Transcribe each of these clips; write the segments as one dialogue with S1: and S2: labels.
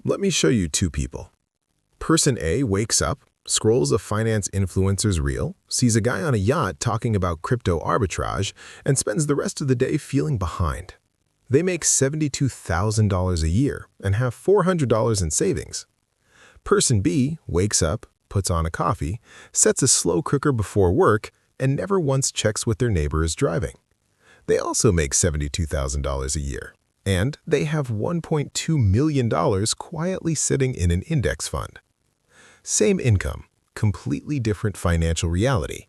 S1: Let me show you two people. Person A wakes up, scrolls a finance influencer's reel, sees a guy on a yacht talking about crypto arbitrage, and spends the rest of the day feeling behind. They make $72,000 a year and have $400 in savings. Person B wakes up, puts on a coffee, sets a slow cooker before work, and never once checks what their neighbor is driving. They also make $72,000 a year, and they have $1.2 million quietly sitting in an index fund. Same income, completely different financial reality.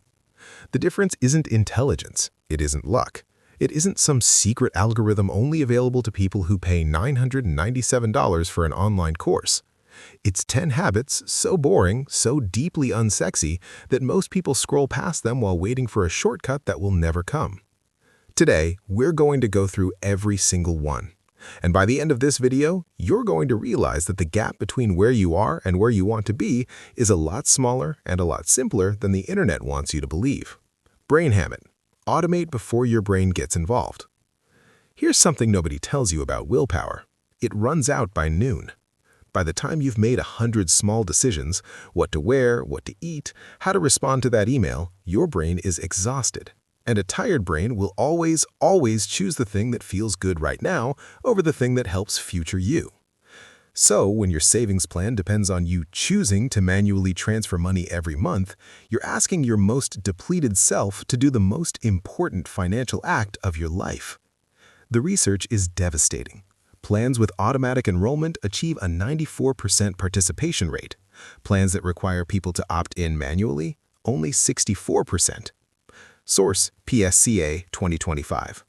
S1: The difference isn't intelligence, it isn't luck. It isn't some secret algorithm only available to people who pay $997 for an online course. It's 10 habits so boring, so deeply unsexy, that most people scroll past them while waiting for a shortcut that will never come. Today, we're going to go through every single one. And by the end of this video, you're going to realize that the gap between where you are and where you want to be is a lot smaller and a lot simpler than the internet wants you to believe. Brain habit. Automate before your brain gets involved. Here's something nobody tells you about willpower. It runs out by noon. By the time you've made 100 small decisions, what to wear, what to eat, how to respond to that email, your brain is exhausted. And a tired brain will always choose the thing that feels good right now over the thing that helps future you. So when your savings plan depends on you choosing to manually transfer money every month, you're asking your most depleted self to do the most important financial act of your life. The research is devastating. Plans with automatic enrollment achieve a 94% participation rate. Plans that require people to opt in manually, only 64%. Source, PSCA 2025.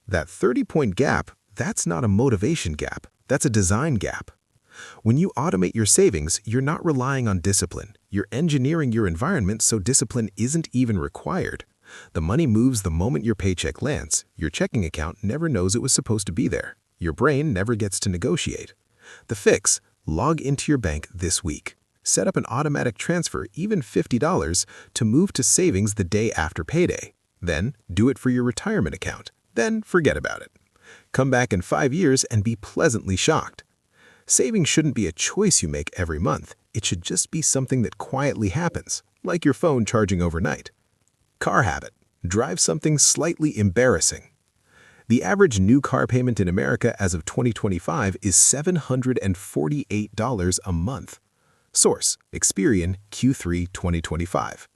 S1: That 30-point gap, that's not a motivation gap, that's a design gap. When you automate your savings, you're not relying on discipline. You're engineering your environment so discipline isn't even required. The money moves the moment your paycheck lands. Your checking account never knows it was supposed to be there. Your brain never gets to negotiate. The fix: log into your bank this week. Set up an automatic transfer, even $50, to move to savings the day after payday. Then do it for your retirement account. Then forget about it. Come back in 5 years and be pleasantly shocked. Saving shouldn't be a choice you make every month. It should just be something that quietly happens, like your phone charging overnight. Car habit. Drive something slightly embarrassing. The average new car payment in America as of 2025 is $748 a month. Source, Experian, Q3 2025.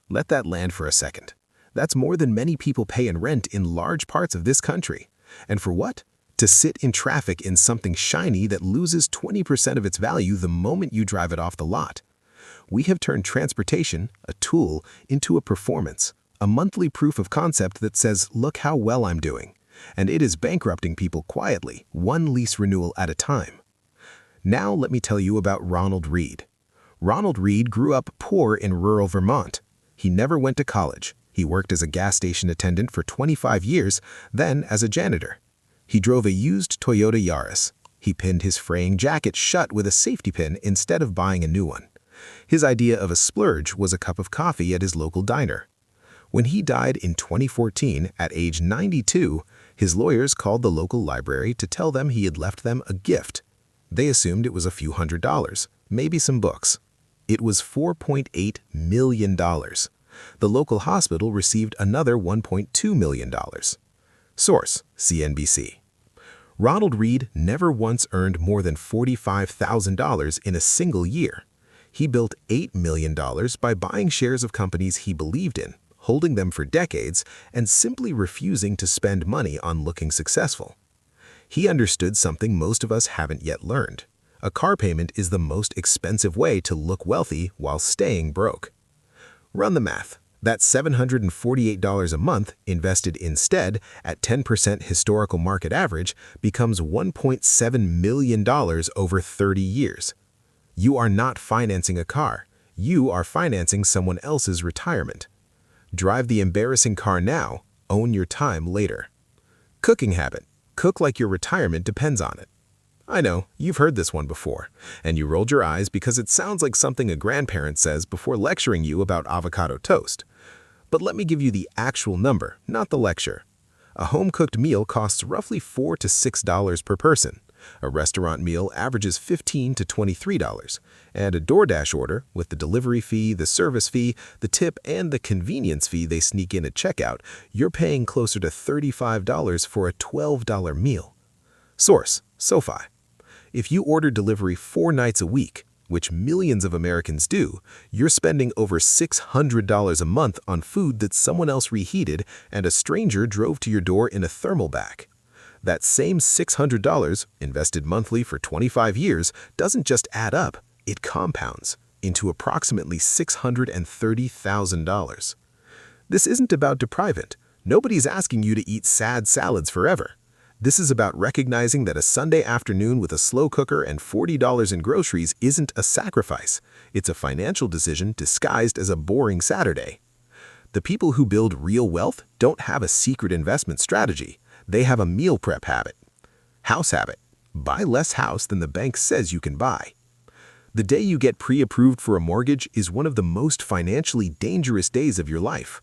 S1: Let that land for a second. That's more than many people pay in rent in large parts of this country. And for what? To sit in traffic in something shiny that loses 20% of its value the moment you drive it off the lot. We have turned transportation, a tool, into a performance, a monthly proof of concept that says, look how well I'm doing. And it is bankrupting people quietly, one lease renewal at a time. Now let me tell you about Ronald Reed. Ronald Reed grew up poor in rural Vermont. He never went to college. He worked as a gas station attendant for 25 years, then as a janitor. He drove a used Toyota Yaris. He pinned his fraying jacket shut with a safety pin instead of buying a new one. His idea of a splurge was a cup of coffee at his local diner. When he died in 2014 at age 92, his lawyers called the local library to tell them he had left them a gift. They assumed it was a few $100s, maybe some books. It was $4.8 million. The local hospital received another $1.2 million. Source, CNBC. Ronald Reed never once earned more than $45,000 in a single year. He built $8 million by buying shares of companies he believed in, holding them for decades, and simply refusing to spend money on looking successful. He understood something most of us haven't yet learned. A car payment is the most expensive way to look wealthy while staying broke. Run the math. That's $748 a month invested instead at 10% historical market average becomes $1.7 million over 30 years. You are not financing a car. You are financing someone else's retirement. Drive the embarrassing car now, own your time later. Cooking habit. Cook like your retirement depends on it. I know, you've heard this one before, and you rolled your eyes because it sounds like something a grandparent says before lecturing you about avocado toast. But let me give you the actual number, not the lecture. A home-cooked meal costs roughly $4 to $6 per person, A restaurant meal averages $15 to $23, and a DoorDash order, with the delivery fee, the service fee, the tip, and the convenience fee they sneak in at checkout, you're paying closer to $35 for a $12 meal. Source: SoFi. If you order delivery 4 nights a week, which millions of Americans do, you're spending over $600 a month on food that someone else reheated and a stranger drove to your door in a thermal bag. That same $600, invested monthly for 25 years, doesn't just add up, it compounds into approximately $630,000. This isn't about deprivant. Nobody's asking you to eat sad salads forever. This is about recognizing that a Sunday afternoon with a slow cooker and $40 in groceries isn't a sacrifice. It's a financial decision disguised as a boring Saturday. The people who build real wealth don't have a secret investment strategy. They have a meal prep habit. House habit: buy less house than the bank says you can buy. The day you get pre-approved for a mortgage is one of the most financially dangerous days of your life.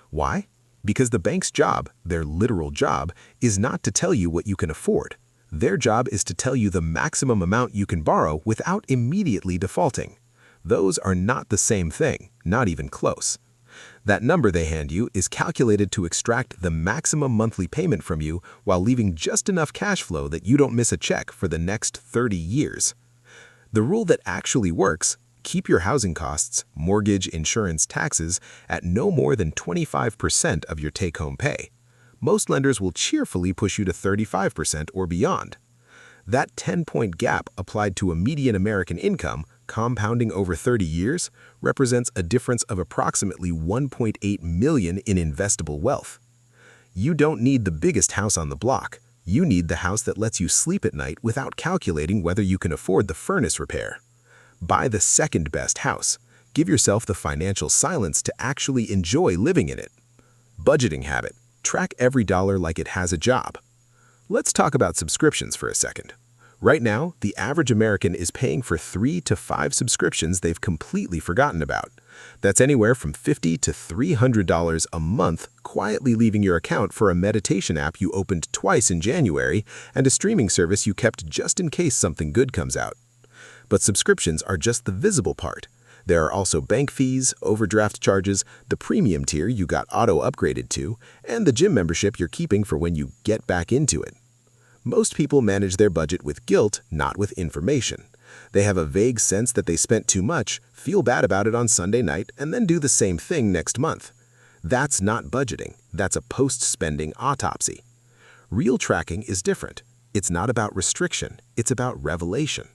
S1: Why? Because the bank's job, their literal job, is not to tell you what you can afford. Their job is to tell you the maximum amount you can borrow without immediately defaulting. Those are not the same thing, not even close. That number they hand you is calculated to extract the maximum monthly payment from you while leaving just enough cash flow that you don't miss a check for the next 30 years. The rule that actually works: keep your housing costs, mortgage, insurance, taxes at no more than 25% of your take-home pay. Most lenders will cheerfully push you to 35% or beyond. That 10-point gap applied to a median American income, compounding over 30 years, represents a difference of approximately $1.8 million in investable wealth. You don't need the biggest house on the block. You need the house that lets you sleep at night without calculating whether you can afford the furnace repair. Buy the second best house. Give yourself the financial silence to actually enjoy living in it. Budgeting habit: track every dollar like it has a job. Let's talk about subscriptions for a second. Right now, the average American is paying for 3 to 5 subscriptions they've completely forgotten about. That's anywhere from $50 to $300 a month, quietly leaving your account for a meditation app you opened twice in January and a streaming service you kept just in case something good comes out. But subscriptions are just the visible part. There are also bank fees, overdraft charges, the premium tier you got auto-upgraded to, and the gym membership you're keeping for when you get back into it. Most people manage their budget with guilt, not with information. They have a vague sense that they spent too much, feel bad about it on Sunday night, and then do the same thing next month. That's not budgeting. That's a post-spending autopsy. Real tracking is different. It's not about restriction. It's about revelation.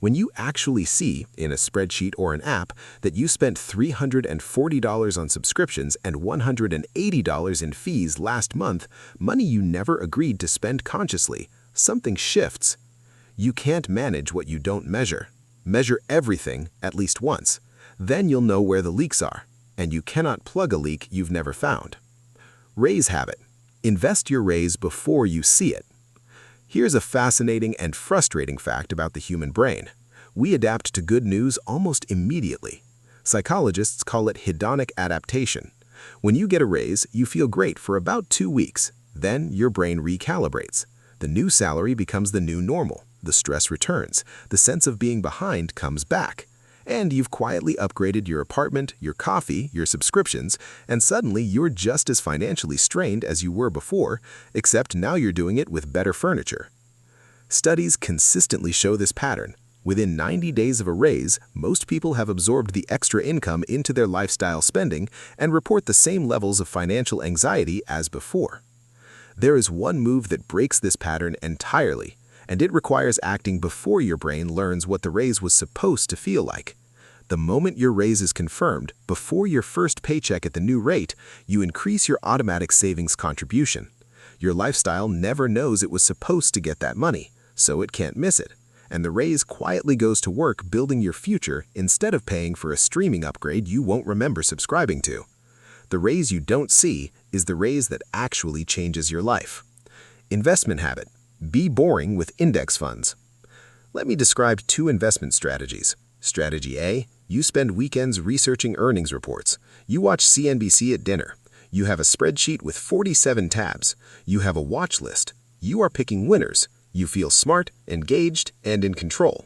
S1: When you actually see, in a spreadsheet or an app, that you spent $340 on subscriptions and $180 in fees last month, money you never agreed to spend consciously, something shifts. You can't manage what you don't measure. Measure everything at least once. Then you'll know where the leaks are, and you cannot plug a leak you've never found. Raise habit: invest your raise before you see it. Here's a fascinating and frustrating fact about the human brain. We adapt to good news almost immediately. Psychologists call it hedonic adaptation. When you get a raise, you feel great for about 2 weeks. Then your brain recalibrates. The new salary becomes the new normal. The stress returns. The sense of being behind comes back. And you've quietly upgraded your apartment, your coffee, your subscriptions, and suddenly you're just as financially strained as you were before, except now you're doing it with better furniture. Studies consistently show this pattern. Within 90 days of a raise, most people have absorbed the extra income into their lifestyle spending and report the same levels of financial anxiety as before. There is one move that breaks this pattern entirely, and it requires acting before your brain learns what the raise was supposed to feel like. The moment your raise is confirmed, before your first paycheck at the new rate, you increase your automatic savings contribution. Your lifestyle never knows it was supposed to get that money, so it can't miss it. And the raise quietly goes to work building your future instead of paying for a streaming upgrade you won't remember subscribing to. The raise you don't see is the raise that actually changes your life. Investment habit: be boring with index funds. Let me describe 2 investment strategies. Strategy A: you spend weekends researching earnings reports. You watch CNBC at dinner. You have a spreadsheet with 47 tabs. You have a watch list. You are picking winners. You feel smart, engaged, and in control.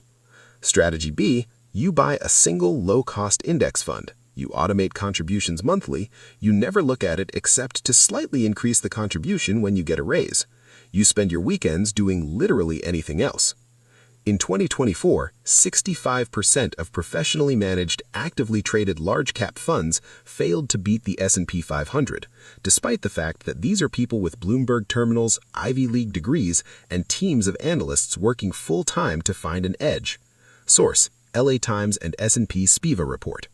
S1: Strategy B, you buy a single low-cost index fund. You automate contributions monthly. You never look at it except to slightly increase the contribution when you get a raise. You spend your weekends doing literally anything else. In 2024, 65% of professionally managed, actively traded large-cap funds failed to beat the S&P 500, despite the fact that these are people with Bloomberg terminals, Ivy League degrees, and teams of analysts working full-time to find an edge. Source: LA Times and S&P SPIVA report.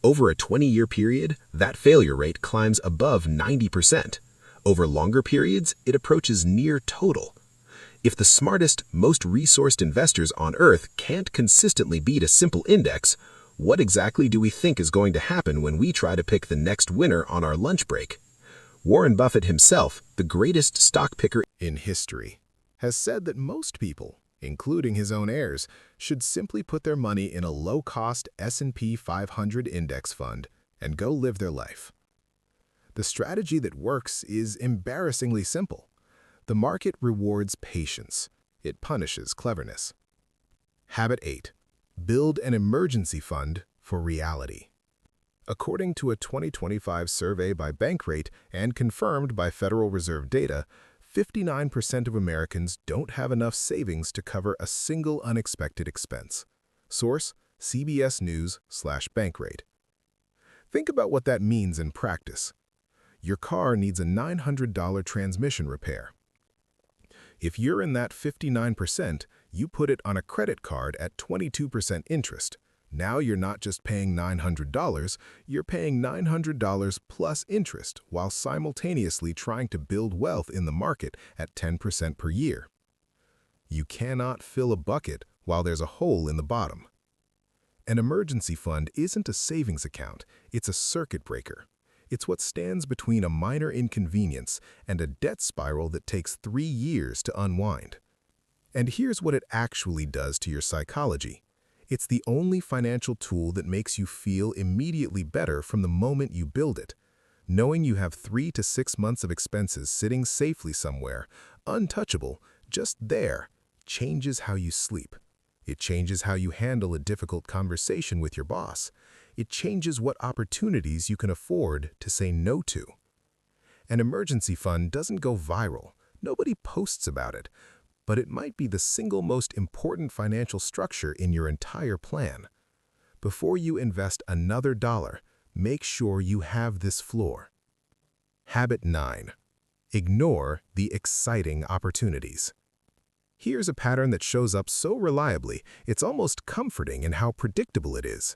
S1: Over a 20-year period, that failure rate climbs above 90%. Over longer periods, it approaches near total. If the smartest, most resourced investors on Earth can't consistently beat a simple index, what exactly do we think is going to happen when we try to pick the next winner on our lunch break? Warren Buffett himself, the greatest stock picker in history, has said that most people, including his own heirs, should simply put their money in a low-cost S&P 500 index fund and go live their life. The strategy that works is embarrassingly simple. The market rewards patience. It punishes cleverness. Habit 8. Build an emergency fund for reality. According to a 2025 survey by Bankrate and confirmed by Federal Reserve data, 59% of Americans don't have enough savings to cover a single unexpected expense. Source: CBS News/Bankrate. Think about what that means in practice. Your car needs a $900 transmission repair. If you're in that 59%, you put it on a credit card at 22% interest. Now you're not just paying $900, you're paying $900 plus interest while simultaneously trying to build wealth in the market at 10% per year. You cannot fill a bucket while there's a hole in the bottom. An emergency fund isn't a savings account, it's a circuit breaker. It's what stands between a minor inconvenience and a debt spiral that takes 3 years to unwind. And here's what it actually does to your psychology. It's the only financial tool that makes you feel immediately better from the moment you build it. Knowing you have 3 to 6 months of expenses sitting safely somewhere, untouchable, just there, changes how you sleep. It changes how you handle a difficult conversation with your boss. It changes what opportunities you can afford to say no to. An emergency fund doesn't go viral. Nobody posts about it. But it might be the single most important financial structure in your entire plan. Before you invest another dollar, make sure you have this floor. Habit 9. Ignore the exciting opportunities. Here's a pattern that shows up so reliably, it's almost comforting in how predictable it is.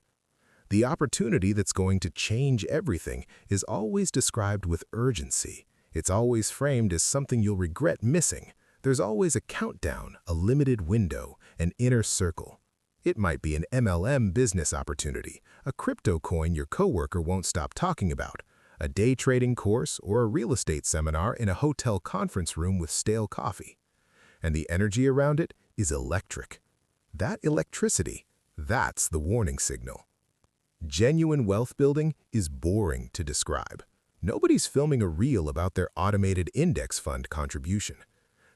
S1: The opportunity that's going to change everything is always described with urgency. It's always framed as something you'll regret missing. There's always a countdown, a limited window, an inner circle. It might be an MLM business opportunity, a crypto coin your coworker won't stop talking about, a day trading course, or a real estate seminar in a hotel conference room with stale coffee. And the energy around it is electric. That electricity, that's the warning signal. Genuine wealth building is boring to describe. Nobody's filming a reel about their automated index fund contribution.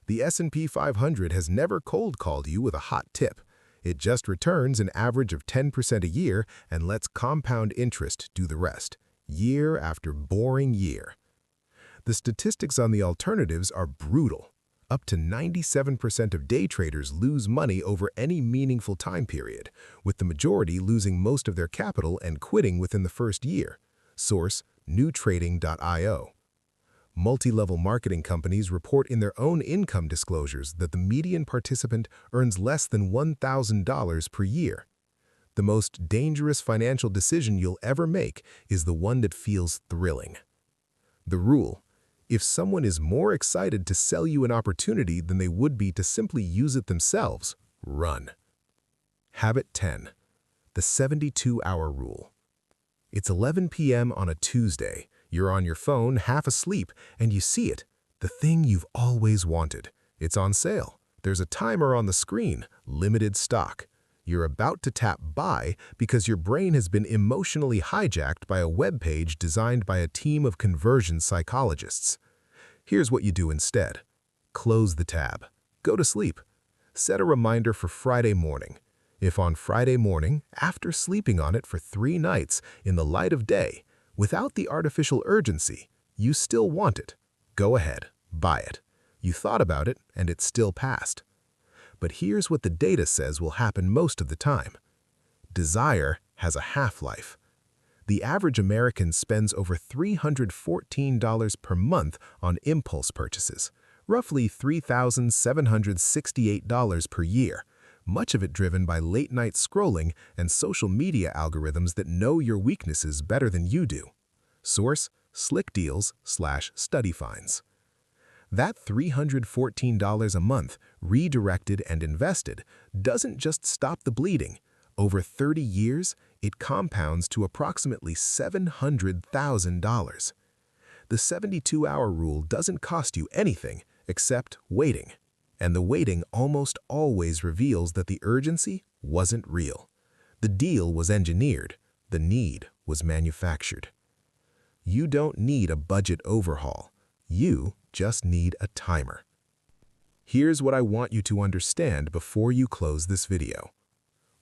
S1: The S&P 500 has never cold-called you with a hot tip. It just returns an average of 10% a year and lets compound interest do the rest, year after boring year. The statistics on the alternatives are brutal. Up to 97% of day traders lose money over any meaningful time period, with the majority losing most of their capital and quitting within the first year. Source: newtrading.io. Multi-level marketing companies report in their own income disclosures that the median participant earns less than $1,000 per year. The most dangerous financial decision you'll ever make is the one that feels thrilling. The rule: if someone is more excited to sell you an opportunity than they would be to simply use it themselves, run. Habit 10. The 72-hour rule. It's 11 p.m. on a Tuesday. You're on your phone, half asleep, and you see it. The thing you've always wanted. It's on sale. There's a timer on the screen, limited stock. You're about to tap buy because your brain has been emotionally hijacked by a web page designed by a team of conversion psychologists. Here's what you do instead. Close the tab. Go to sleep. Set a reminder for Friday morning. If on Friday morning, after sleeping on it for 3 nights in the light of day, without the artificial urgency, you still want it, go ahead, buy it. You thought about it and it still passed. But here's what the data says will happen most of the time. Desire has a half-life. The average American spends over $314 per month on impulse purchases, roughly $3,768 per year, much of it driven by late-night scrolling and social media algorithms that know your weaknesses better than you do. Source: Slick Deals/Study Finds. That $314 a month, redirected and invested, doesn't just stop the bleeding. Over 30 years, it compounds to approximately $700,000. The 72-hour rule doesn't cost you anything except waiting. And the waiting almost always reveals that the urgency wasn't real. The deal was engineered. The need was manufactured. You don't need a budget overhaul. You just need a timer. Here's what I want you to understand before you close this video.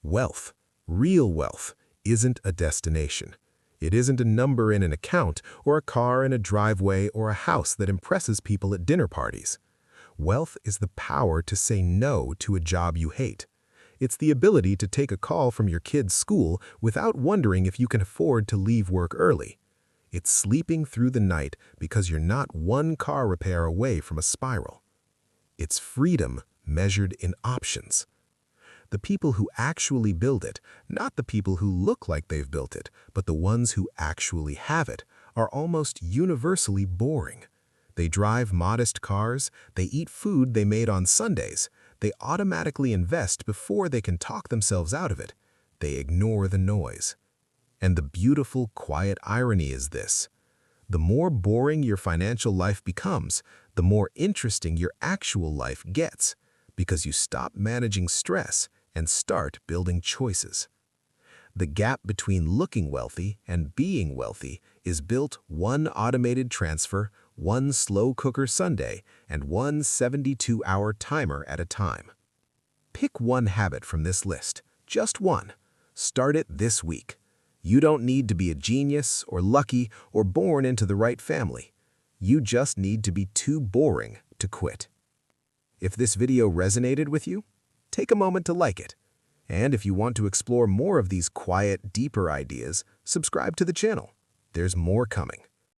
S1: Wealth, real wealth, isn't a destination. It isn't a number in an account or a car in a driveway or a house that impresses people at dinner parties. Wealth is the power to say no to a job you hate. It's the ability to take a call from your kid's school without wondering if you can afford to leave work early. It's sleeping through the night because you're not one car repair away from a spiral. It's freedom measured in options. The people who actually build it, not the people who look like they've built it, but the ones who actually have it, are almost universally boring. They drive modest cars, they eat food they made on Sundays, they automatically invest before they can talk themselves out of it. They ignore the noise. And the beautiful, quiet irony is this: the more boring your financial life becomes, the more interesting your actual life gets, because you stop managing stress and start building choices. The gap between looking wealthy and being wealthy is built one automated transfer, one slow cooker Sunday, and one 72-hour timer at a time. Pick one habit from this list, just one. Start it this week. You don't need to be a genius or lucky or born into the right family. You just need to be too boring to quit. If this video resonated with you, take a moment to like it. And if you want to explore more of these quiet, deeper ideas, subscribe to the channel. There's more coming.